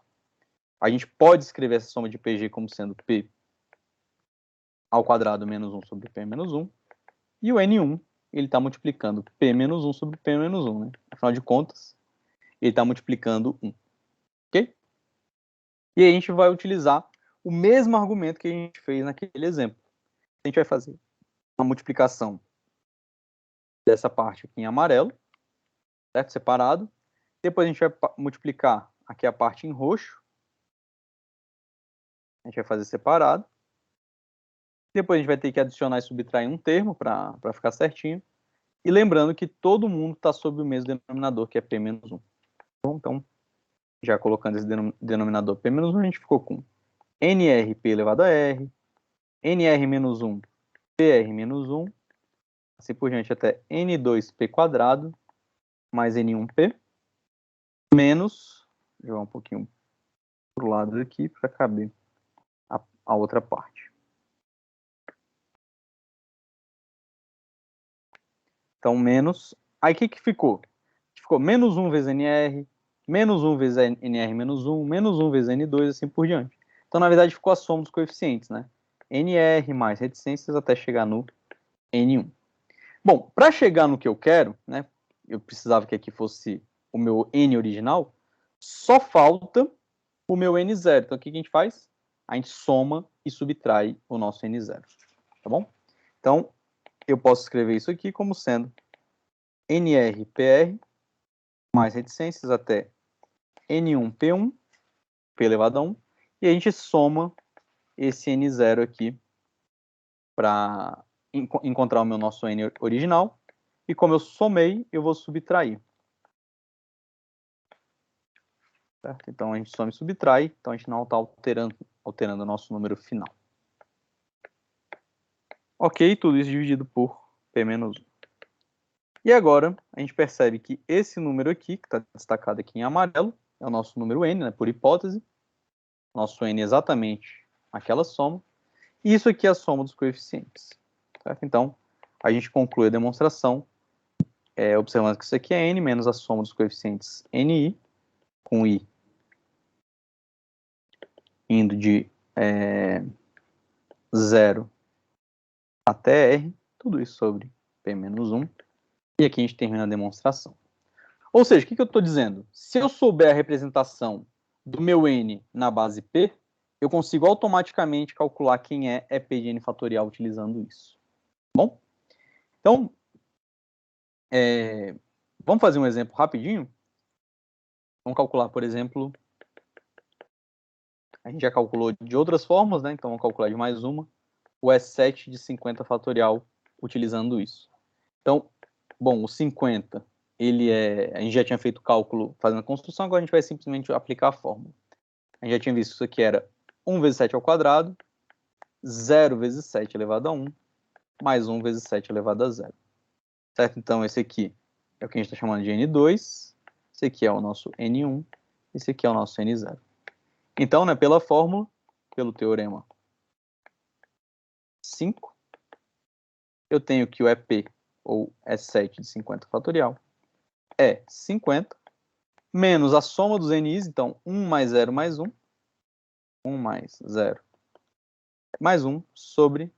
A gente pode escrever essa soma de PG como sendo P ao quadrado menos 1 sobre P menos 1. E o N1, ele está multiplicando P menos 1 sobre P menos 1, né? Afinal de contas, ele está multiplicando 1. Ok? E aí a gente vai utilizar o mesmo argumento que a gente fez naquele exemplo. A gente vai fazer uma multiplicação dessa parte aqui em amarelo, certo? Separado. Depois a gente vai multiplicar aqui a parte em roxo. A gente vai fazer separado. Depois a gente vai ter que adicionar e subtrair um termo para ficar certinho. E lembrando que todo mundo está sob o mesmo denominador, que é P menos 1. Então, já colocando esse denominador P menos 1, a gente ficou com NRP elevado a R, NR menos 1 PR menos 1, assim por diante até N2P² mais N1P, menos, vou jogar um pouquinho para o lado aqui para caber a outra parte. Então, menos, aí o que ficou? Ficou menos 1 vezes NR, menos 1 vezes NR menos 1, menos 1 vezes N2, assim por diante. Então, na verdade, ficou a soma dos coeficientes, né? NR mais reticências até chegar no N1. Bom, para chegar no que eu quero, né? Eu precisava que aqui fosse o meu N original, só falta o meu N0. Então, o que a gente faz? A gente soma e subtrai o nosso N0. Tá bom? Então, eu posso escrever isso aqui como sendo NRPR mais reticências até N1P1, P elevado a 1, e a gente soma esse N0 aqui para encontrar o meu nosso N original, e como eu somei, eu vou subtrair. Certo? Então a gente soma e subtrai, então a gente não está alterando o nosso número final. Ok, tudo isso dividido por P menos 1. E agora a gente percebe que esse número aqui, que está destacado aqui em amarelo, é o nosso número N, né, por hipótese. Nosso N é exatamente aquela soma. E isso aqui é a soma dos coeficientes. Certo? Então, a gente conclui a demonstração observando que isso aqui é N menos a soma dos coeficientes NI, com I indo de 0 até R, tudo isso sobre P menos 1. E aqui a gente termina a demonstração. Ou seja, o que eu estou dizendo? Se eu souber a representação do meu N na base P, eu consigo automaticamente calcular quem é EP de N fatorial utilizando isso. Bom? Então, vamos fazer um exemplo rapidinho? Vamos calcular, por exemplo, a gente já calculou de outras formas, né? Então vamos calcular de mais uma, o S7 de 50 fatorial utilizando isso. Então, bom, o 50, a gente já tinha feito o cálculo fazendo a construção, agora a gente vai simplesmente aplicar a fórmula. A gente já tinha visto que isso aqui era 1 vezes 7 ao quadrado, 0 vezes 7 elevado a 1, mais 1 vezes 7 elevado a 0. Certo? Então, esse aqui é o que a gente está chamando de N2, esse aqui é o nosso N1, esse aqui é o nosso N0. Então, né, pela fórmula, pelo teorema 5, eu tenho que o EP, ou S7 de 50 fatorial, é 50, menos a soma dos NIs, então 1 mais 0 mais 1, 1 mais 0 mais 1, sobre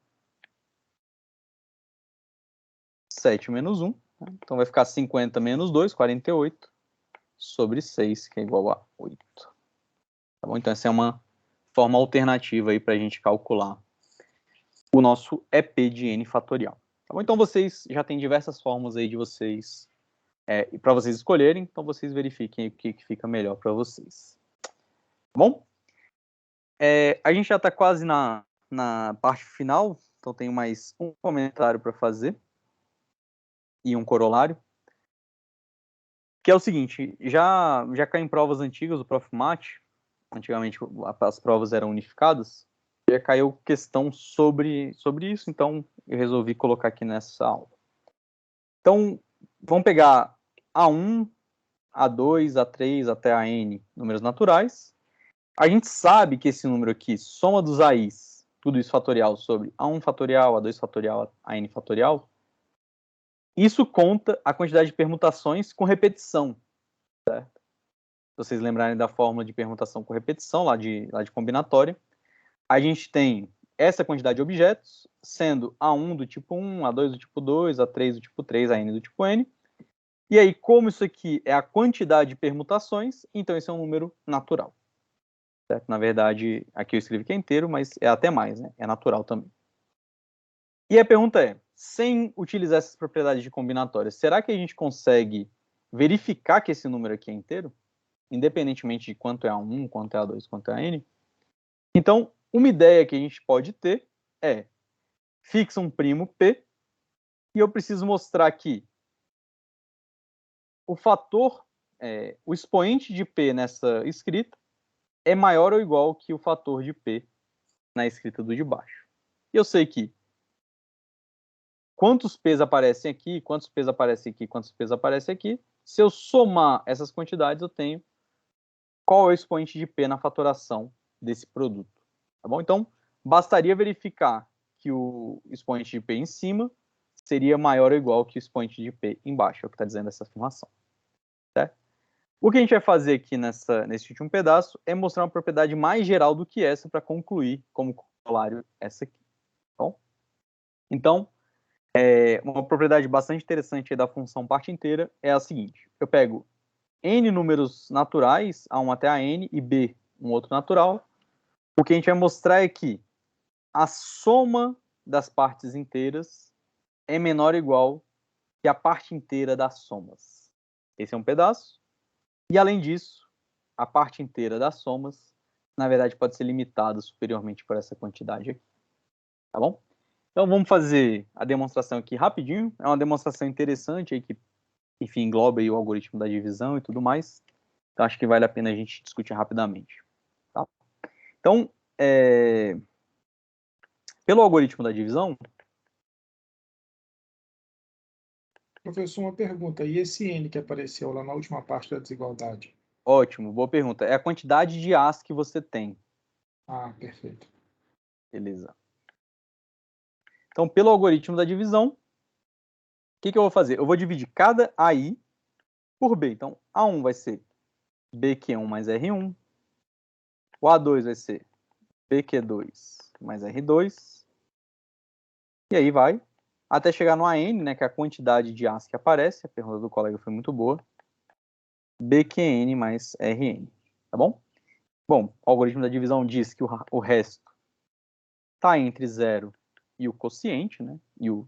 7 menos 1. Então vai ficar 50 menos 2, 48, sobre 6, que é igual a 8. Tá bom? Então essa é uma forma alternativa aí para a gente calcular o nosso EP de N fatorial. Tá bom? Então vocês já têm diversas formas aí de vocês, para vocês escolherem, então vocês verifiquem o que fica melhor para vocês. Tá bom? A gente já está quase na parte final, então tenho mais um comentário para fazer e um corolário, que é o seguinte: já caiu em provas antigas do Profmat, antigamente as provas eram unificadas, já caiu questão sobre isso, então eu resolvi colocar aqui nessa aula. Então, vamos pegar A1, A2, A3 até a N, números naturais. A gente sabe que esse número aqui, soma dos AIs, tudo isso fatorial sobre A1 fatorial, A2 fatorial, a N fatorial, isso conta a quantidade de permutações com repetição. Certo? Se vocês lembrarem da fórmula de permutação com repetição, lá de combinatória, a gente tem essa quantidade de objetos, sendo A1 do tipo 1, A2 do tipo 2, A3 do tipo 3, a N do tipo N. E aí, como isso aqui é a quantidade de permutações, então esse é um número natural. Certo? Na verdade, aqui eu escrevi que é inteiro, mas é até mais, né? É natural também. E a pergunta é, sem utilizar essas propriedades de combinatória, será que a gente consegue verificar que esse número aqui é inteiro? Independentemente de quanto é A1, quanto é A2, quanto é a N? Então, uma ideia que a gente pode ter é, fixa um primo P, e eu preciso mostrar que o fator, o expoente de P nessa escrita é maior ou igual que o fator de P na escrita do de baixo. E eu sei que quantos P's aparecem aqui, quantos P's aparecem aqui, quantos P's aparecem aqui. Se eu somar essas quantidades, eu tenho qual é o expoente de P na fatoração desse produto. Tá bom? Então, bastaria verificar que o expoente de P em cima seria maior ou igual que o expoente de P embaixo, é o que está dizendo essa afirmação. Certo? O que a gente vai fazer aqui nesse último pedaço é mostrar uma propriedade mais geral do que essa para concluir como corolário essa aqui. Tá bom? Então, uma propriedade bastante interessante da função parte inteira é a seguinte. Eu pego n números naturais, A1 até a n, e B, um outro natural. O que a gente vai mostrar é que a soma das partes inteiras é menor ou igual que a parte inteira das somas. Esse é um pedaço. E, além disso, a parte inteira das somas, na verdade, pode ser limitada superiormente por essa quantidade aqui. Tá bom? Então, vamos fazer a demonstração aqui rapidinho. É uma demonstração interessante aí que, enfim, engloba aí o algoritmo da divisão e tudo mais. Então, acho que vale a pena a gente discutir rapidamente. Tá? Então, pelo algoritmo da divisão... Professor, uma pergunta. E esse N que apareceu lá na última parte da desigualdade? Ótimo, boa pergunta. É a quantidade de As que você tem. Ah, perfeito. Beleza. Então, pelo algoritmo da divisão, o que eu vou fazer? Eu vou dividir cada AI por B. Então, A1 vai ser BQ1 mais R1. O A2 vai ser BQ2 mais R2. E aí vai, até chegar no AN, né, que é a quantidade de As que aparece. A pergunta do colega foi muito boa. BQN mais RN. Tá bom? Bom, o algoritmo da divisão diz que o resto está entre 0 e o quociente, né? E o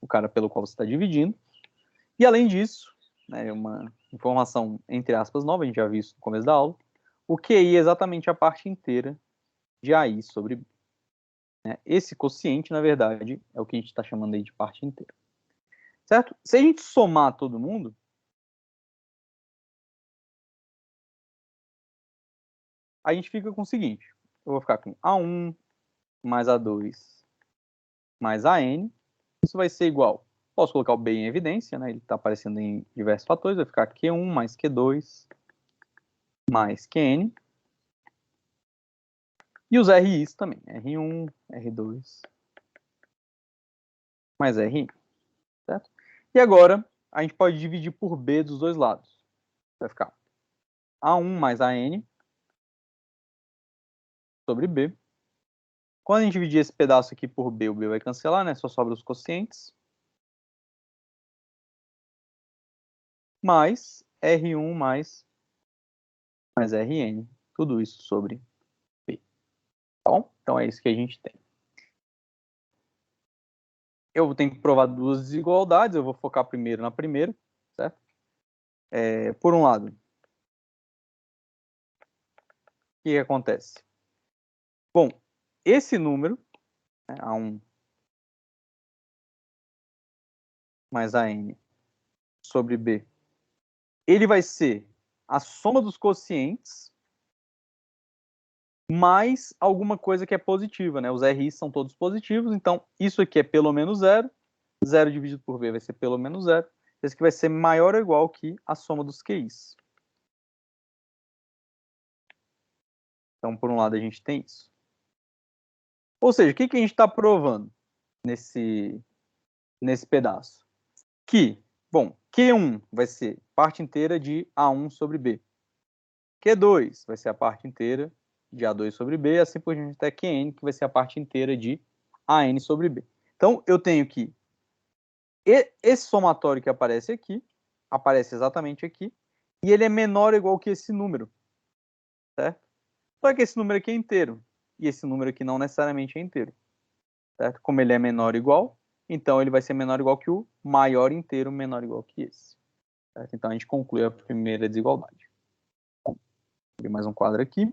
cara pelo qual você está dividindo. E, além disso, né, uma informação, entre aspas, nova, a gente já viu isso no começo da aula, o QI é exatamente a parte inteira de AI sobre B. Né? Esse quociente, na verdade, é o que a gente está chamando aí de parte inteira. Certo? Se a gente somar todo mundo, a gente fica com o seguinte. Eu vou ficar com A1 mais A2 mais AN. Isso vai ser igual. Posso colocar o B em evidência, né? Ele está aparecendo em diversos fatores. Vai ficar Q1 mais Q2 mais Qn. E os RIs também. R1, R2 mais Rin. Certo? E agora, a gente pode dividir por B dos dois lados. Vai ficar A1 mais AN sobre B. Quando a gente dividir esse pedaço aqui por B, o B vai cancelar, né? Só sobra os quocientes. Mais R1 mais Rn. Tudo isso sobre B. Tá bom? Então é isso que a gente tem. Eu tenho que provar duas desigualdades. Eu vou focar primeiro na primeira, certo? Por um lado, o que acontece? Bom, esse número, né, A1 mais AN sobre B, ele vai ser a soma dos quocientes mais alguma coisa que é positiva, né? Os RIs são todos positivos, então isso aqui é pelo menos zero. 0 dividido por B vai ser pelo menos zero. Esse aqui vai ser maior ou igual que a soma dos QIs. Então, por um lado, a gente tem isso. Ou seja, o que a gente está provando nesse pedaço? Que, bom, Q1 vai ser parte inteira de A1 sobre B. Q2 vai ser a parte inteira de A2 sobre B, assim por diante até Qn, que vai ser a parte inteira de AN sobre B. Então, eu tenho que esse somatório que aparece aqui, aparece exatamente aqui, e ele é menor ou igual que esse número, certo? Só que esse número aqui é inteiro, e esse número aqui não necessariamente é inteiro, certo? Como ele é menor ou igual, então ele vai ser menor ou igual que o maior inteiro menor ou igual que esse. Certo? Então a gente conclui a primeira desigualdade. Vou abrir mais um quadro aqui.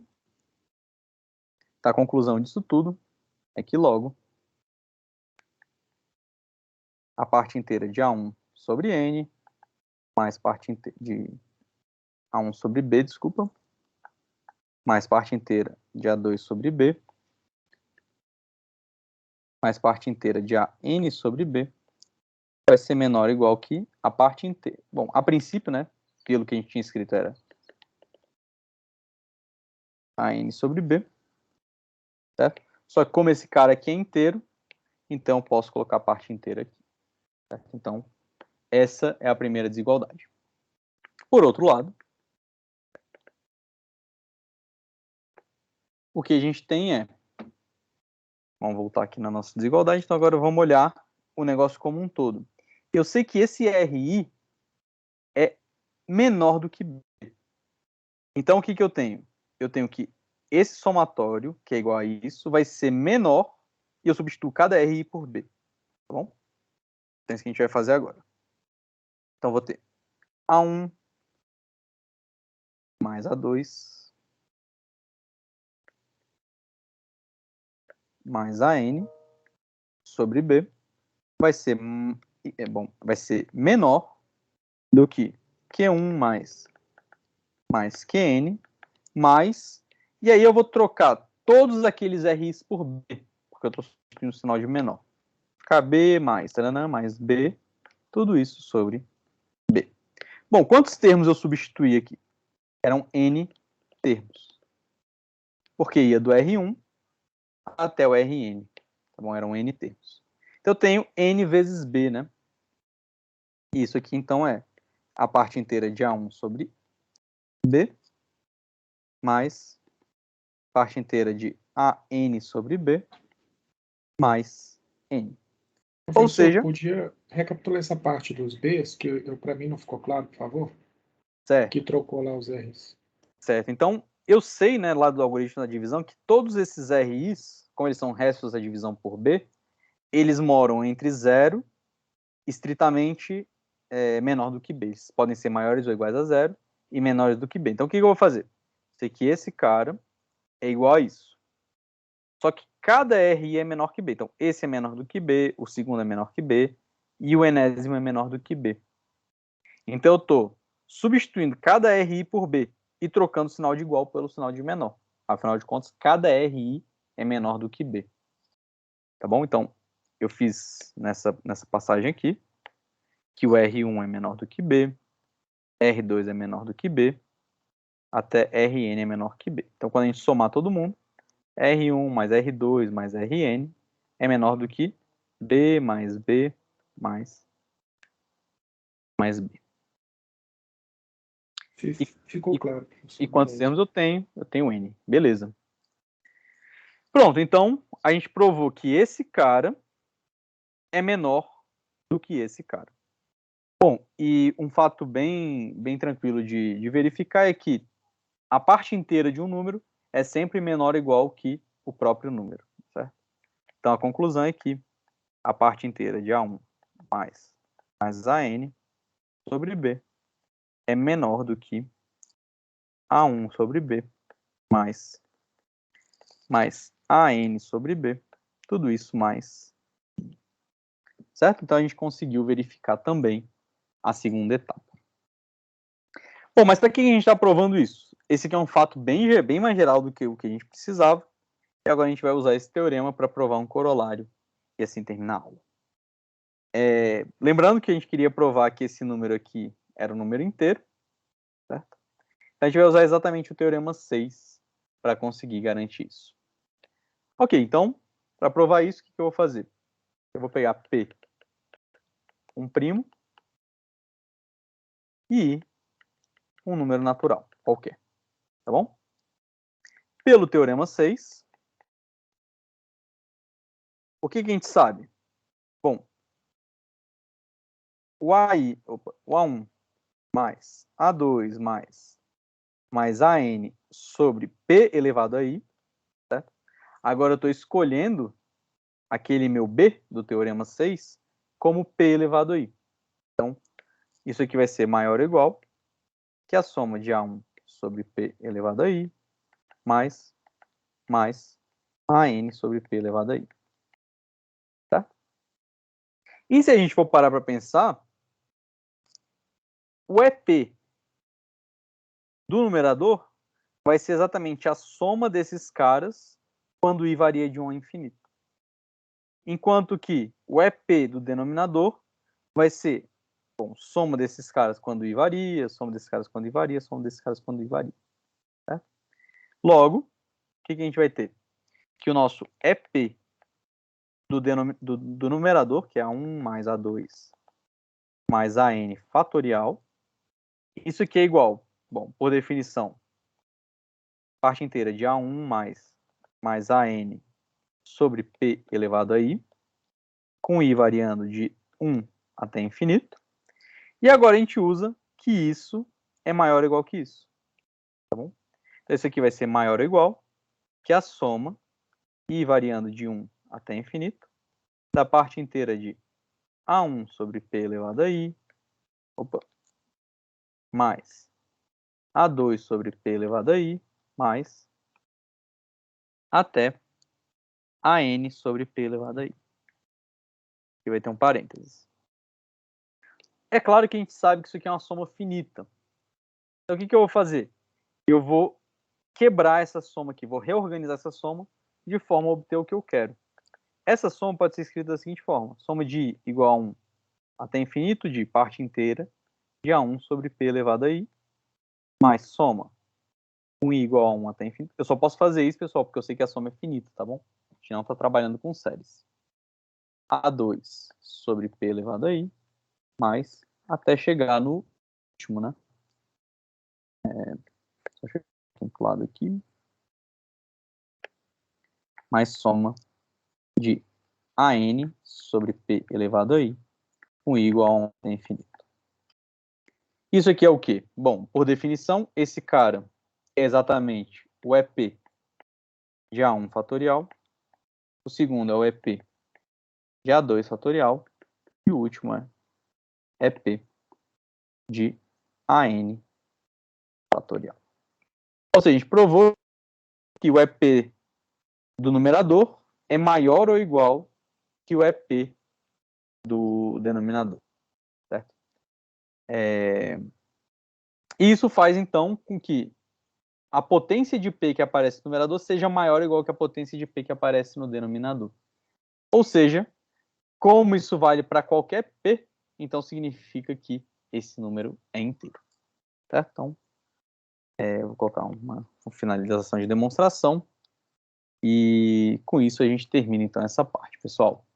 Tá, a conclusão disso tudo é que logo a parte inteira de A1 sobre N mais parte inteira de A1 sobre B, desculpa, mais parte inteira de A2 sobre B mais parte inteira de AN sobre B vai ser menor ou igual que a parte inteira. Bom, a princípio, né, pelo que a gente tinha escrito era AN sobre B, certo? Só que como esse cara aqui é inteiro, então eu posso colocar a parte inteira aqui, certo? Então, essa é a primeira desigualdade. Por outro lado, o que a gente tem é... Vamos voltar aqui na nossa desigualdade, então agora vamos olhar o negócio como um todo. Eu sei que esse RI é menor do que B. Então, o que eu tenho? Eu tenho que esse somatório, que é igual a isso, vai ser menor, e eu substituo cada RI por B. Tá bom? Então, é isso que a gente vai fazer agora. Então, vou ter A1 mais A2 mais AN sobre B vai ser, vai ser menor do que Q1 mais QN mais, e aí eu vou trocar todos aqueles RIs por B, porque eu estou substituindo o sinal de menor. KB mais taranã, mais B, tudo isso sobre B. Bom, quantos termos eu substituí aqui? Eram N termos. Porque ia do R1 até o Rn. Tá bom? Eram N termos. Então eu tenho N vezes B, né? Isso aqui, então, é a parte inteira de A1 sobre B, mais parte inteira de AN sobre B, mais N. Ou Professor, seja, podia recapitular essa parte dos Bs, que para mim não ficou claro, por favor? certo, Que trocou lá os Rs. certo. Então, eu sei, né, lá do algoritmo da divisão, que todos esses RIs, como eles são restos da divisão por B, eles moram entre 0, estritamente menor do que B. Eles podem ser maiores ou iguais a 0 e menores do que B. Então, o que eu vou fazer? Sei que esse cara é igual a isso. Só que cada RI é menor que B. Então, esse é menor do que B, o segundo é menor que B, e o enésimo é menor do que B. Então, eu estou substituindo cada RI por B e trocando o sinal de igual pelo sinal de menor. Afinal de contas, cada RI é menor do que B. Tá bom? Então, eu fiz nessa passagem aqui que o R1 é menor do que B, R2 é menor do que B, até Rn é menor que B. Então, quando a gente somar todo mundo, R1 mais R2 mais Rn é menor do que B mais B mais B. Ficou claro, professor. E quantos Beleza. termos eu tenho? Eu tenho N. Beleza. Pronto, então a gente provou que esse cara é menor do que esse cara. Bom, e um fato bem tranquilo de verificar é que a parte inteira de um número é sempre menor ou igual que o próprio número, certo? Então a conclusão é que a parte inteira de A1 mais AN sobre B é menor do que A1 sobre B mais AN sobre B, tudo isso mais, certo? Então a gente conseguiu verificar também a segunda etapa. Bom, mas para que a gente está provando isso? Esse aqui é um fato bem mais geral do que o que a gente precisava, e agora a gente vai usar esse teorema para provar um corolário e assim terminar a aula. Lembrando que a gente queria provar que esse número aqui era um número inteiro, certo? Então a gente vai usar exatamente o teorema 6 para conseguir garantir isso. Ok, então, para provar isso, o que eu vou fazer? Eu vou pegar P, um primo, e um número natural, qualquer, tá bom? Pelo teorema 6, o que a gente sabe? Bom, o A1 mais A2 mais AN sobre P elevado a I, certo? Agora eu estou escolhendo aquele meu B do teorema 6 como P elevado a I. Então, isso aqui vai ser maior ou igual que a soma de A1 sobre P elevado a I mais AN sobre P elevado a I. Tá? E se a gente for parar para pensar, o EP do numerador vai ser exatamente a soma desses caras quando I varia de 1 a infinito. Enquanto que o EP do denominador vai ser, bom, soma desses caras quando I varia, soma desses caras quando I varia, soma desses caras quando I varia. Certo? Logo, o que a gente vai ter? Que o nosso EP do numerador, que é A1 mais A2 mais AN fatorial, isso aqui é igual, bom, por definição, parte inteira de A1 mais AN sobre P elevado a I, com I variando de 1 até infinito. E agora a gente usa que isso é maior ou igual que isso. Tá bom? Então, isso aqui vai ser maior ou igual que a soma, I variando de 1 até infinito, da parte inteira de A1 sobre P elevado a I, mais A2 sobre P elevado a I, mais até AN sobre P elevado a I. Aqui vai ter um parênteses. É claro que a gente sabe que isso aqui é uma soma finita. Então, o que eu vou fazer? Eu vou quebrar essa soma aqui, vou reorganizar essa soma de forma a obter o que eu quero. Essa soma pode ser escrita da seguinte forma: soma de I igual a 1 até infinito de parte inteira de A1 sobre P elevado a I, mais soma com I igual a 1 até infinito. Eu só posso fazer isso, pessoal, porque eu sei que a soma é finita, tá bom? A gente não está trabalhando com séries. A2 sobre P elevado a I, mais até chegar no último, né? Só chegar do lado aqui. Mais soma de AN sobre P elevado a I, com I igual a 1 até infinito. Isso aqui é o quê? Bom, por definição, esse cara é exatamente o EP de A1 fatorial, o segundo é o EP de A2 fatorial, e o último é EP de AN fatorial. Ou seja, a gente provou que o EP do numerador é maior ou igual que o EP do denominador, certo? Isso faz, então, com que a potência de P que aparece no numerador seja maior ou igual que a potência de P que aparece no denominador. Ou seja, como isso vale para qualquer P, então significa que esse número é inteiro. Certo? Então, eu vou colocar uma finalização de demonstração. E com isso a gente termina então essa parte, pessoal.